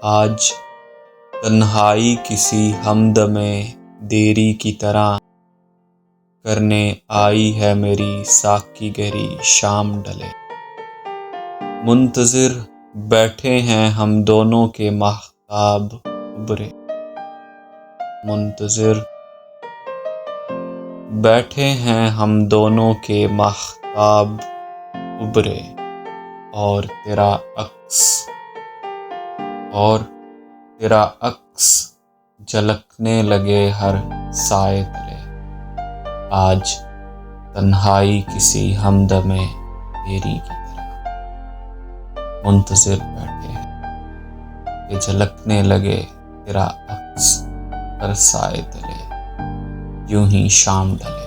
آج تنہائی کسی ہمدم دیری کی طرح کرنے آئی ہے میری ساقی گہری شام ڈھلے۔ منتظر بیٹھے ہیں ہم دونوں کے ماہتاب ابھرے، منتظر بیٹھے ہیں ہم دونوں کے ماہتاب ابھرے، اور تیرا عکس جھلکنے لگے ہر سائے تلے۔ آج تنہائی کسی ہمدم دیری کی طرح منتظر بیٹھے ہیں کہ جھلکنے لگے تیرا عکس ہر سائے تلے، یوں ہی شام ڈھلے۔